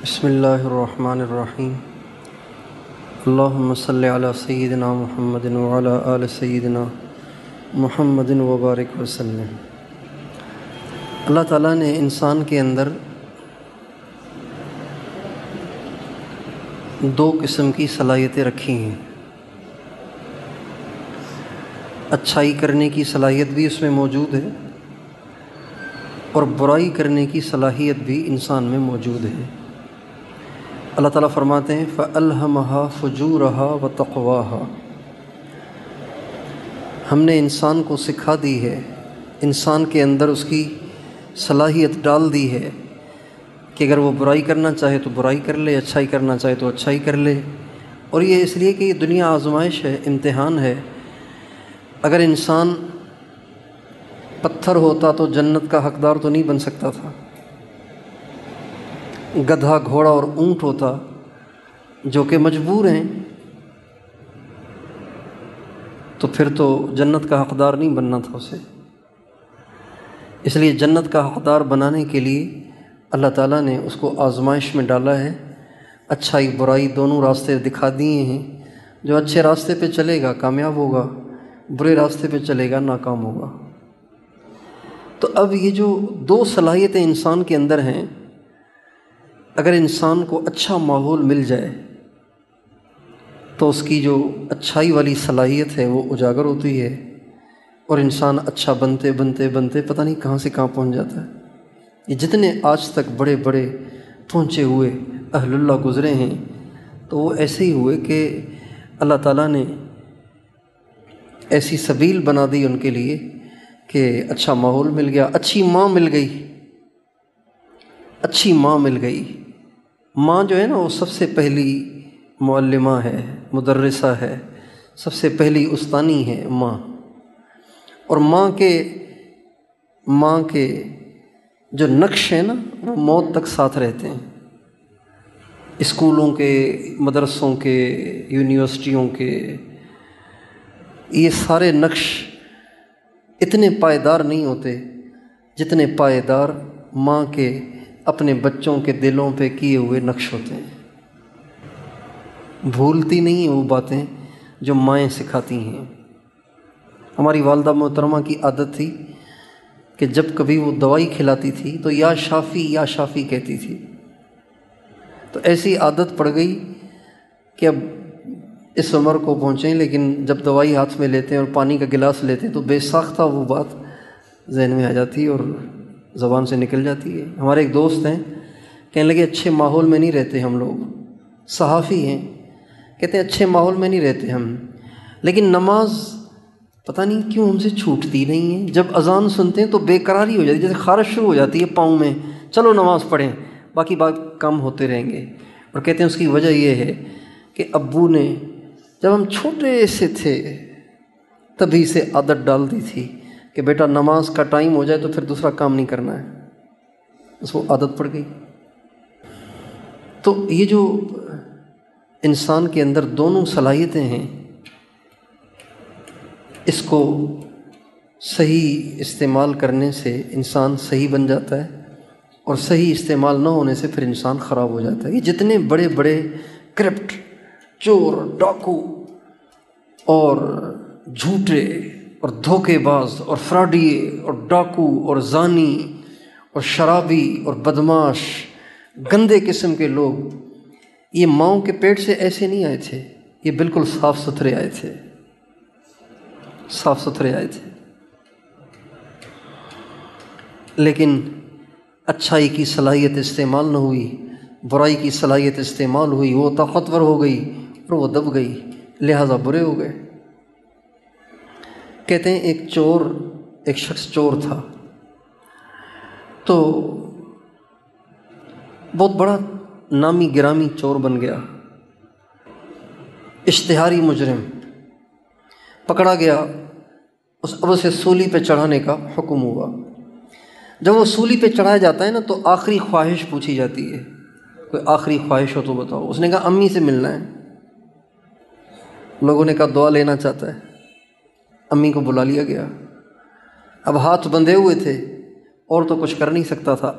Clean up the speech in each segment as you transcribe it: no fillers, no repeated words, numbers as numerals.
بسم اللہ الرحمن الرحیم اللہم صلی علی سیدنا محمد وعلی آل سیدنا محمد وبارک وسلم۔ اللہ تعالیٰ نے انسان کے اندر دو قسم کی صلاحیتیں رکھی ہیں۔ اچھائی کرنے کی صلاحیت بھی اس میں موجود ہے اور برائی کرنے کی صلاحیت بھی انسان میں موجود ہے۔ اللہ تعالیٰ فرماتے ہیں فَأَلْهَمَهَا فُجُورَهَا وَتَقْوَاهَا، ہم نے انسان کو سکھا دی ہے، انسان کے اندر اس کی صلاحیت ڈال دی ہے کہ اگر وہ برائی کرنا چاہے تو برائی کر لے، اچھائی کرنا چاہے تو اچھائی کر لے۔ اور یہ اس لیے کہ یہ دنیا آزمائش ہے، امتحان ہے۔ اگر انسان پتھر ہوتا تو جنت کا حقدار تو نہیں بن سکتا تھا، گدھا، گھوڑا اور اونٹ ہوتا جو کہ مجبور ہیں تو پھر تو جنت کا حقدار نہیں بننا تھا اسے۔ اس لیے جنت کا حقدار بنانے کے لیے اللہ تعالیٰ نے اس کو آزمائش میں ڈالا ہے، اچھائی برائی دونوں راستے دکھا دیے ہیں۔ جو اچھے راستے پہ چلے گا کامیاب ہوگا، برے راستے پہ چلے گا ناکام ہوگا۔ تو اب یہ جو دو صلاحیتیں انسان کے اندر ہیں، اگر انسان کو اچھا ماحول مل جائے تو اس کی جو اچھائی والی صلاحیت ہے وہ اجاگر ہوتی ہے اور انسان اچھا بنتے بنتے بنتے پتہ نہیں کہاں سے کہاں پہنچ جاتا ہے۔ یہ جتنے آج تک بڑے بڑے پہنچے ہوئے اہل اللہ گزرے ہیں تو وہ ایسے ہی ہوئے کہ اللہ تعالیٰ نے ایسی سبیل بنا دی ان کے لیے کہ اچھا ماحول مل گیا، اچھی ماں مل گئی، اچھی ماں مل گئی۔ ماں جو ہے نا وہ سب سے پہلی معلمہ ہے، مدرسہ ہے، سب سے پہلی استانی ہے ماں۔ اور ماں کے جو نقش ہیں نا وہ موت تک ساتھ رہتے ہیں۔ اسکولوں کے، مدرسوں کے، یونیورسٹیوں کے یہ سارے نقش اتنے پائیدار نہیں ہوتے جتنے پائیدار ماں کے اپنے بچوں کے دلوں پہ کیے ہوئے نقش ہوتے ہیں۔ بھولتی نہیں ہیں وہ باتیں جو مائیں سکھاتی ہیں۔ ہماری والدہ محترمہ کی عادت تھی کہ جب کبھی وہ دوائی کھلاتی تھی تو یا شافی یا شافی کہتی تھی۔ تو ایسی عادت پڑ گئی کہ اب اس عمر کو پہنچیں لیکن جب دوائی ہاتھ میں لیتے ہیں اور پانی کا گلاس لیتے ہیں تو بے ساختہ وہ بات ذہن میں آ جاتی ہے اور زبان سے نکل جاتی ہے۔ ہمارے ایک دوست ہیں، کہنے لگے اچھے ماحول میں نہیں رہتے ہم لوگ، صحافی ہیں، کہتے ہیں اچھے ماحول میں نہیں رہتے ہم، لیکن نماز پتہ نہیں کیوں ہم سے چھوٹتی نہیں ہے۔ جب اذان سنتے ہیں تو بے قراری ہو جاتی ہے، جیسے خارش شروع ہو جاتی ہے پاؤں میں، چلو نماز پڑھیں، باقی بات کام ہوتے رہیں گے۔ اور کہتے ہیں اس کی وجہ یہ ہے کہ ابو نے جب ہم چھوٹے سے تھے تبھی سے عادت ڈال دی تھی کہ بیٹا نماز کا ٹائم ہو جائے تو پھر دوسرا کام نہیں کرنا ہے، اس کو عادت پڑ گئی۔ تو یہ جو انسان کے اندر دونوں صلاحیتیں ہیں، اس کو صحیح استعمال کرنے سے انسان صحیح بن جاتا ہے اور صحیح استعمال نہ ہونے سے پھر انسان خراب ہو جاتا ہے۔ یہ جتنے بڑے بڑے کرپٹ، چور، ڈاکو اور جھوٹے اور دھوکے باز اور فراڈیے اور ڈاکو اور زانی اور شرابی اور بدماش، گندے قسم کے لوگ، یہ ماؤں کے پیٹ سے ایسے نہیں آئے تھے، یہ بالکل صاف ستھرے آئے تھے، صاف ستھرے آئے تھے۔ لیکن اچھائی کی صلاحیت استعمال نہ ہوئی، برائی کی صلاحیت استعمال ہوئی، وہ طاقتور ہو گئی اور وہ دب گئی، لہذا برے ہو گئے۔ کہتے ہیں ایک شخص چور تھا، تو بہت بڑا نامی گرامی چور بن گیا، اشتہاری مجرم پکڑا گیا، اب اسے سولی پہ چڑھانے کا حکم ہوا۔ جب وہ سولی پہ چڑھایا جاتا ہے نا تو آخری خواہش پوچھی جاتی ہے، کوئی آخری خواہش ہو تو بتاؤ۔ اس نے کہا امی سے ملنا ہے۔ لوگوں نے کہا دعا لینا چاہتا ہے، امی کو بلا لیا گیا۔ اب ہاتھ بندھے ہوئے تھے اور تو کچھ کر نہیں سکتا تھا،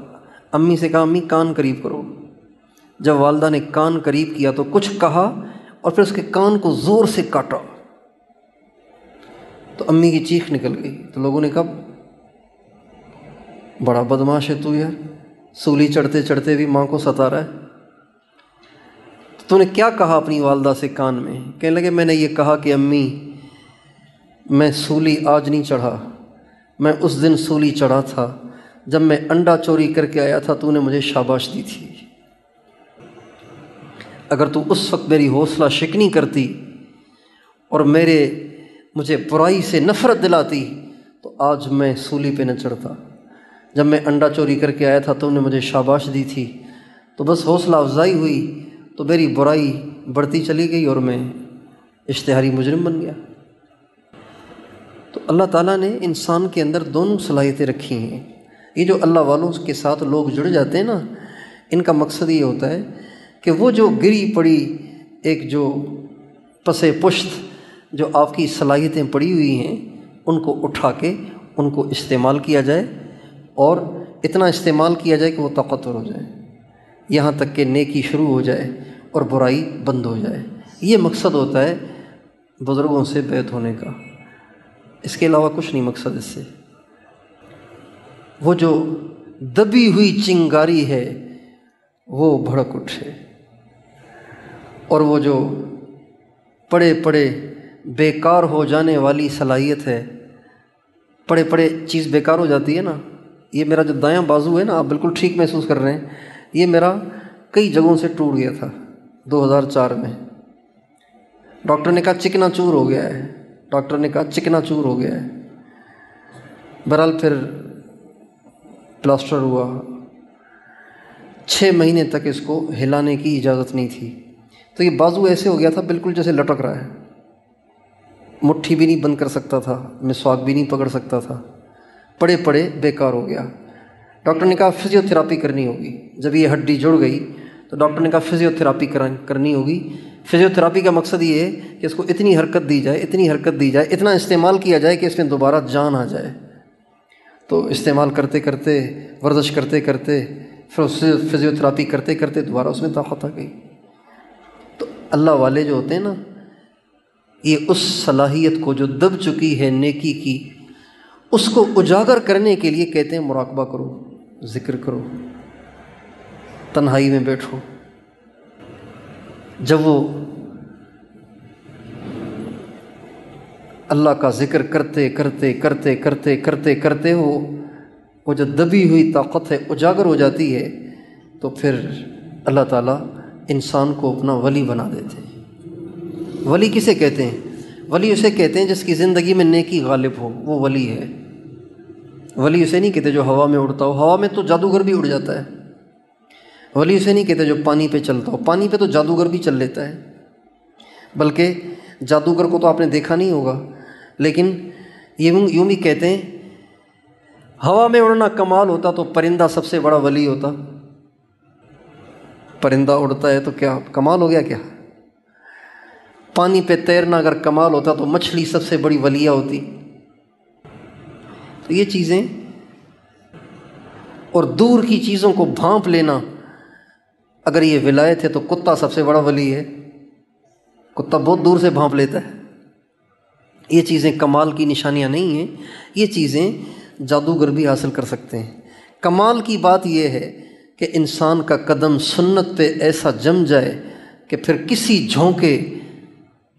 امی سے کہا امی کان قریب کرو، جب والدہ نے کان قریب کیا تو کچھ کہا اور پھر اس کے کان کو زور سے کاٹا تو امی کی چیخ نکل گئی۔ تو لوگوں نے کہا بڑا بدماش ہے تو یار، سولی چڑھتے چڑھتے بھی ماں کو ستا رہا ہے۔ تو نے کیا کہا اپنی والدہ سے کان میں؟ کہنے لگے میں نے یہ کہا کہ امی میں سولی آج نہیں چڑھا، میں اس دن سولی چڑھا تھا جب میں انڈا چوری کر کے آیا تھا، تو نے مجھے شاباش دی تھی۔ اگر تو اس وقت میری حوصلہ شکنی کرتی اور مجھے برائی سے نفرت دلاتی تو آج میں سولی پہ نہ چڑھتا۔ جب میں انڈا چوری کر کے آیا تھا تو نے مجھے شاباش دی تھی، تو بس حوصلہ افزائی ہوئی تو میری برائی بڑھتی چلی گئی اور میں اشتہاری مجرم بن گیا۔ تو اللہ تعالیٰ نے انسان کے اندر دونوں صلاحیتیں رکھی ہیں۔ یہ جو اللہ والوں کے ساتھ لوگ جڑ جاتے ہیں نا، ان کا مقصد یہ ہوتا ہے کہ وہ جو گری پڑی ایک جو پس پشت جو آپ کی صلاحیتیں پڑی ہوئی ہیں ان کو اٹھا کے ان کو استعمال کیا جائے، اور اتنا استعمال کیا جائے کہ وہ طاقتور ہو جائے، یہاں تک کہ نیکی شروع ہو جائے اور برائی بند ہو جائے۔ یہ مقصد ہوتا ہے بزرگوں سے بیعت ہونے کا، اس کے علاوہ کچھ نہیں مقصد اس سے۔ وہ جو دبی ہوئی چنگاری ہے وہ بھڑک اٹھے، اور وہ جو پڑے پڑے بیکار ہو جانے والی صلاحیت ہے، پڑے پڑے چیز بیکار ہو جاتی ہے نا۔ یہ میرا جو دایاں بازو ہے نا، آپ بالکل ٹھیک محسوس کر رہے ہیں، یہ میرا کئی جگہوں سے ٹوٹ گیا تھا 2004 میں۔ ڈاکٹر نے کہا چکنا چور ہو گیا ہے، ڈاکٹر نے کہا چکنا چور ہو گیا ہے۔ بہرحال پھر پلاسٹر ہوا، 6 مہینے تک اس کو ہلانے کی اجازت نہیں تھی، تو یہ بازو ایسے ہو گیا تھا بالکل جیسے لٹک رہا ہے، مٹھی بھی نہیں بند کر سکتا تھا، مسواک بھی نہیں پکڑ سکتا تھا، پڑے پڑے بیکار ہو گیا۔ ڈاکٹر نے کہا فزیو تھراپی کرنی ہوگی۔ جب یہ ہڈی جڑ گئی تو ڈاکٹر نے کہا فزیو تھراپی کرنی ہوگی۔ فزیو تھراپی کا مقصد یہ ہے کہ اس کو اتنی حرکت دی جائے، اتنی حرکت دی جائے، اتنا استعمال کیا جائے کہ اس میں دوبارہ جان آ جائے۔ تو استعمال کرتے کرتے، ورزش کرتے کرتے، پھر فزیو تھراپی کرتے کرتے دوبارہ اس میں طاقت آ گئی۔ تو اللہ والے جو ہوتے ہیں نا، یہ اس صلاحیت کو جو دب چکی ہے نیکی کی، اس کو اجاگر کرنے کے لیے کہتے ہیں مراقبہ کرو، ذکر کرو، تنہائی میں بیٹھو۔ جب وہ اللہ کا ذکر کرتے کرتے کرتے کرتے کرتے کرتے وہ جو دبی ہوئی طاقت ہے اجاگر ہو جاتی ہے، تو پھر اللہ تعالیٰ انسان کو اپنا ولی بنا دیتے ہیں۔ ولی کسے کہتے ہیں؟ ولی اسے کہتے ہیں جس کی زندگی میں نیکی غالب ہو، وہ ولی ہے۔ ولی اسے نہیں کہتے جو ہوا میں اڑتا ہو، ہوا میں تو جادوگر بھی اڑ جاتا ہے۔ ولی اسے نہیں کہتے جو پانی پہ چلتا ہو، پانی پہ تو جادوگر بھی چل لیتا ہے، بلکہ جادوگر کو تو آپ نے دیکھا نہیں ہوگا، لیکن یوں بھی کہتے ہیں ہوا میں اڑنا کمال ہوتا تو پرندہ سب سے بڑا ولی ہوتا۔ پرندہ اڑتا ہے تو کیا کمال ہو گیا کیا؟ پانی پہ تیرنا اگر کمال ہوتا تو مچھلی سب سے بڑی ولیہ ہوتی۔ تو یہ چیزیں، اور دور کی چیزوں کو بھانپ لینا، اگر یہ ولایت ہے تو کتا سب سے بڑا ولی ہے، کتا بہت دور سے بھانپ لیتا ہے۔ یہ چیزیں کمال کی نشانیاں نہیں ہیں، یہ چیزیں جادوگر بھی حاصل کر سکتے ہیں۔ کمال کی بات یہ ہے کہ انسان کا قدم سنت پہ ایسا جم جائے کہ پھر کسی جھونکے،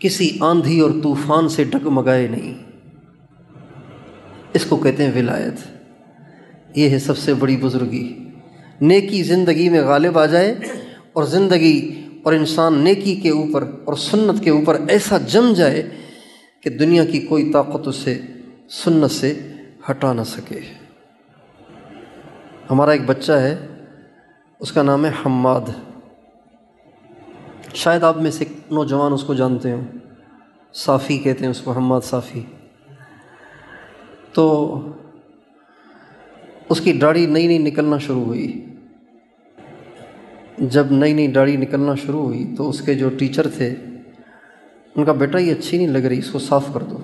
کسی آندھی اور طوفان سے ڈگمگائے نہیں۔ اس کو کہتے ہیں ولایت۔ یہ ہے سب سے بڑی بزرگی۔ نیکی زندگی میں غالب آ جائے، اور زندگی اور انسان نیکی کے اوپر اور سنت کے اوپر ایسا جم جائے کہ دنیا کی کوئی طاقت اسے سنت سے ہٹا نہ سکے۔ ہمارا ایک بچہ ہے، اس کا نام ہے حماد، شاید آپ میں سے نوجوان اس کو جانتے ہوں، صافی کہتے ہیں اس کو، حماد صافی۔ تو اس کی داڑھی نئی نئی نکلنا شروع ہوئی۔ جب نئی نئی داڑھی نکلنا شروع ہوئی تو اس کے جو ٹیچر تھے ان کا بیٹا یہ اچھی نہیں لگ رہی، اس کو صاف کر دو،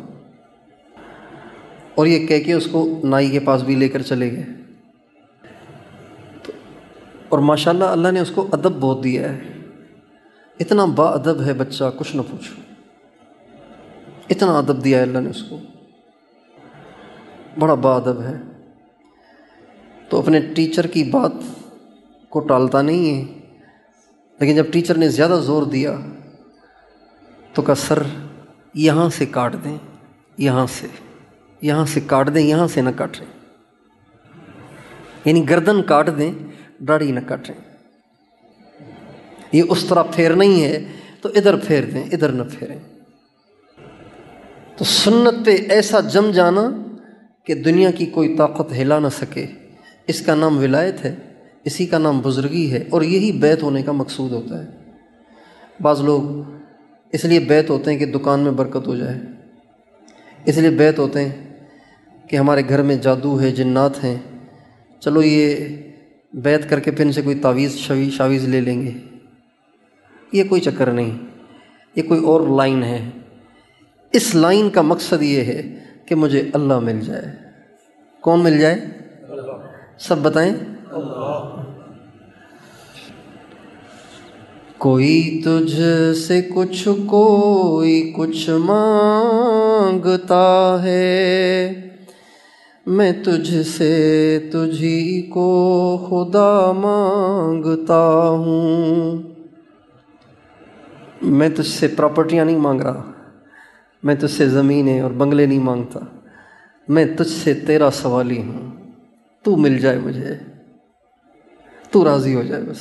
اور یہ کہہ کے اس کو نائی کے پاس بھی لے کر چلے گئے۔ تو اور ماشاءاللہ اللہ نے اس کو ادب بہت دیا ہے، اتنا با ادب ہے بچہ کچھ نہ پوچھو، اتنا ادب دیا ہے اللہ نے اس کو، بڑا با ادب ہے۔ تو اپنے ٹیچر کی بات کو ٹالتا نہیں ہے، لیکن جب ٹیچر نے زیادہ زور دیا تو کہا سر یہاں سے کاٹ دیں، یہاں سے کاٹ دیں، یہاں سے نہ کاٹیں، یعنی گردن کاٹ دیں، داڑھی نہ کاٹیں، یہ اس طرح پھیرنا ہی ہے تو ادھر پھیر دیں، ادھر نہ پھیریں۔ تو سنت پہ ایسا جم جانا کہ دنیا کی کوئی طاقت ہلا نہ سکے، اس کا نام ولایت ہے، اسی کا نام بزرگی ہے، اور یہی بیعت ہونے کا مقصود ہوتا ہے۔ بعض لوگ اس لیے بیعت ہوتے ہیں کہ دکان میں برکت ہو جائے، اس لیے بیعت ہوتے ہیں کہ ہمارے گھر میں جادو ہے، جنات ہیں، چلو یہ بیعت کر کے پھر ان سے کوئی تعویذ شاویز لے لیں گے۔ یہ کوئی چکر نہیں، یہ کوئی اور لائن ہے۔ اس لائن کا مقصد یہ ہے کہ مجھے اللہ مل جائے۔ کون مل جائے؟ سب بتائیں۔ کوئی تجھ سے کچھ، کوئی کچھ مانگتا ہے، میں تجھ سے تجھی کو خدا مانگتا ہوں۔ میں تجھ سے پراپرٹیاں نہیں مانگ رہا، میں تجھ سے زمینیں اور بنگلے نہیں مانگتا، میں تجھ سے تیرا سوالی ہوں، تو مل جائے مجھے، تو راضی ہو جائے بس۔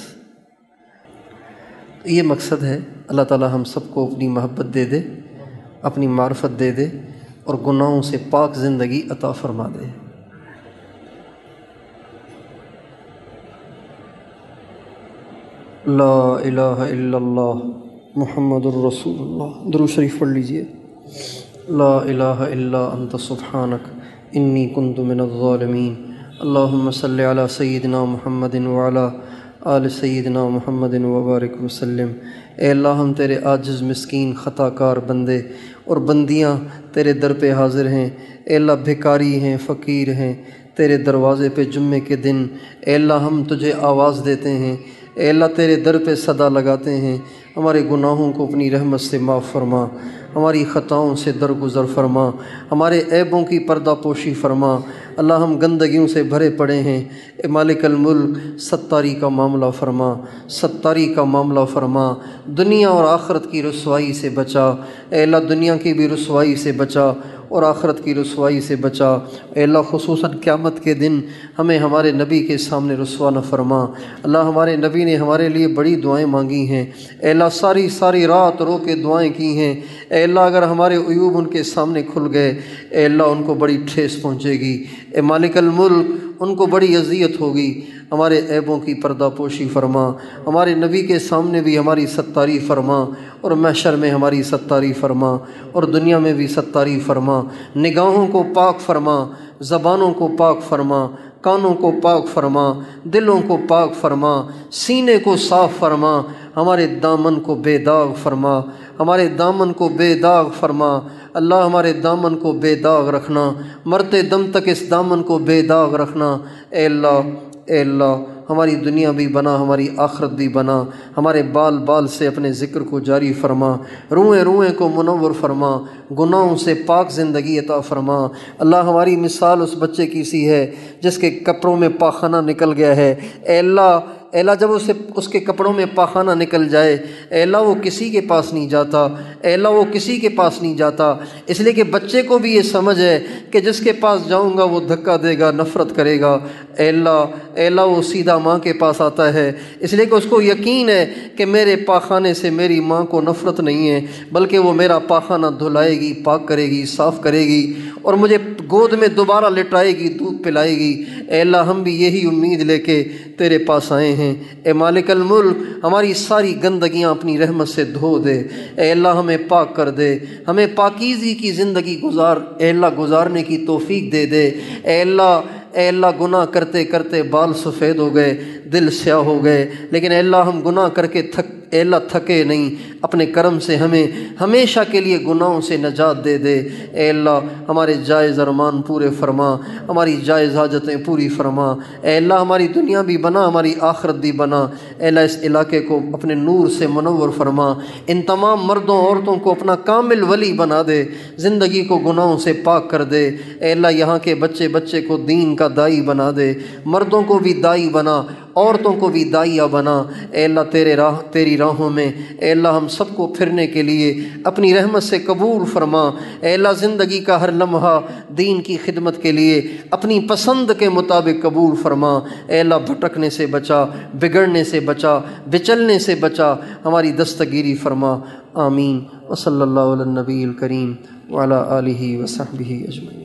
یہ مقصد ہے۔ اللہ تعالی ہم سب کو اپنی محبت دے دے، اپنی معرفت دے دے، اور گناہوں سے پاک زندگی عطا فرما دے۔ لا الہ الا اللہ محمد الرسول اللہ۔ درود شریف پڑھ لیجئے۔ لا الہ الا انت سبحانک انی کنت من الظالمین۔ اللہم صلی علی سیدنا محمد وعلی آل سیدنا محمد وبارک وسلم۔ اے اللہ ہم تیرے عاجز مسکین خطا کار بندے اور بندیاں تیرے در پہ حاضر ہیں۔ اے اللہ بھکاری ہیں، فقیر ہیں، تیرے دروازے پہ جمعے کے دن اے اللہ ہم تجھے آواز دیتے ہیں، اے اللہ تیرے در پہ صدا لگاتے ہیں۔ ہمارے گناہوں کو اپنی رحمت سے معاف فرما، ہماری خطاؤں سے درگزر فرما، ہمارے عیبوں کی پردہ پوشی فرما۔ اللہ ہم گندگیوں سے بھرے پڑے ہیں، اے مالک الملک ستاری کا معاملہ فرما، ستاری کا معاملہ فرما۔ دنیا اور آخرت کی رسوائی سے بچا، اے اللہ دنیا کی بھی رسوائی سے بچا اور آخرت کی رسوائی سے بچا۔ اے اللہ خصوصاً قیامت کے دن ہمیں ہمارے نبی کے سامنے رسوا نہ فرما۔ اللہ ہمارے نبی نے ہمارے لیے بڑی دعائیں مانگی ہیں، اے اللہ ساری رات رو کے دعائیں کی ہیں۔ اے اللہ اگر ہمارے عیوب ان کے سامنے کھل گئے، اے اللہ ان کو بڑی ٹھیس پہنچے گی۔ اے مالک الملک ان کو بڑی اذیت ہوگی۔ ہمارے عیبوں کی پردہ پوشی فرما، ہمارے نبی کے سامنے بھی ہماری ستاری فرما، اور محشر میں ہماری ستاری فرما، اور دنیا میں بھی ستاری فرما۔ نگاہوں کو پاک فرما، زبانوں کو پاک فرما، کانوں کو پاک فرما، دلوں کو پاک فرما، سینے کو صاف فرما، ہمارے دامن کو بے داغ فرما، ہمارے دامن کو بے داغ فرما۔ اللہ ہمارے دامن کو بے داغ رکھنا، مرتے دم تک اس دامن کو بے داغ رکھنا۔ اے اللہ ہماری دنیا بھی بنا، ہماری آخرت بھی بنا، ہمارے بال بال سے اپنے ذکر کو جاری فرما، روئیں روئیں کو منور فرما، گناہوں سے پاک زندگی عطا فرما۔ اللہ ہماری مثال اس بچے کی سی ہے جس کے کپڑوں میں پاخانہ نکل گیا ہے۔ اے اللہ جب اس کے کپڑوں میں پاخانہ نکل جائے، اے اللہ وہ کسی کے پاس نہیں جاتا، اے اللہ وہ کسی کے پاس نہیں جاتا، اس لیے کہ بچے کو بھی یہ سمجھ ہے کہ جس کے پاس جاؤں گا وہ دھکا دے گا، نفرت کرے گا۔ اے اللہ وہ سیدھا ماں کے پاس آتا ہے، اس لیے کہ اس کو یقین ہے کہ میرے پاخانے سے میری ماں کو نفرت نہیں ہے، بلکہ وہ میرا پاخانہ دھلائے گی، پاک کرے گی، صاف کرے گی، اور مجھے گود میں دوبارہ لٹائے گی، دودھ پلائے گی۔ اے اللہ ہم بھی یہی امید لے کے تیرے پاس آئے ہیں۔ اے مالک الملک ہماری ساری گندگیاں اپنی رحمت سے دھو دے، اے اللہ ہمیں پاک کر دے، ہمیں پاکیزی کی زندگی گزارنے کی توفیق دے دے۔ اے اللہ گناہ کرتے کرتے بال سفید ہو گئے، دل سیاہ ہو گئے، لیکن اے اللہ ہم گناہ کر کے اے اللہ تھکے نہیں، اپنے کرم سے ہمیں ہمیشہ کے لیے گناہوں سے نجات دے دے۔ اے اللہ ہمارے جائز ارمان پورے فرما، ہماری جائز حاجتیں پوری فرما۔ اے اللہ ہماری دنیا بھی بنا، ہماری آخرت بھی بنا۔ اے اللہ اس علاقے کو اپنے نور سے منور فرما، ان تمام مردوں عورتوں کو اپنا کامل ولی بنا دے، زندگی کو گناہوں سے پاک کر دے۔ اے اللہ یہاں کے بچے کو دین کا دائی بنا دے، مردوں کو بھی دائی بنا، عورتوں کو بھی داعیہ بنا۔ اے اللہ تیری راہوں میں اے اللہ ہم سب کو پھرنے کے لیے اپنی رحمت سے قبول فرما۔ اے اللہ زندگی کا ہر لمحہ دین کی خدمت کے لیے اپنی پسند کے مطابق قبول فرما۔ اے اللہ بھٹکنے سے بچا، بگڑنے سے بچا، بچلنے سے بچا، ہماری دستگیری فرما۔ آمین۔ وصلی اللہ علی النبی الکریم وعلی آلہ وصحبہ اجمعین۔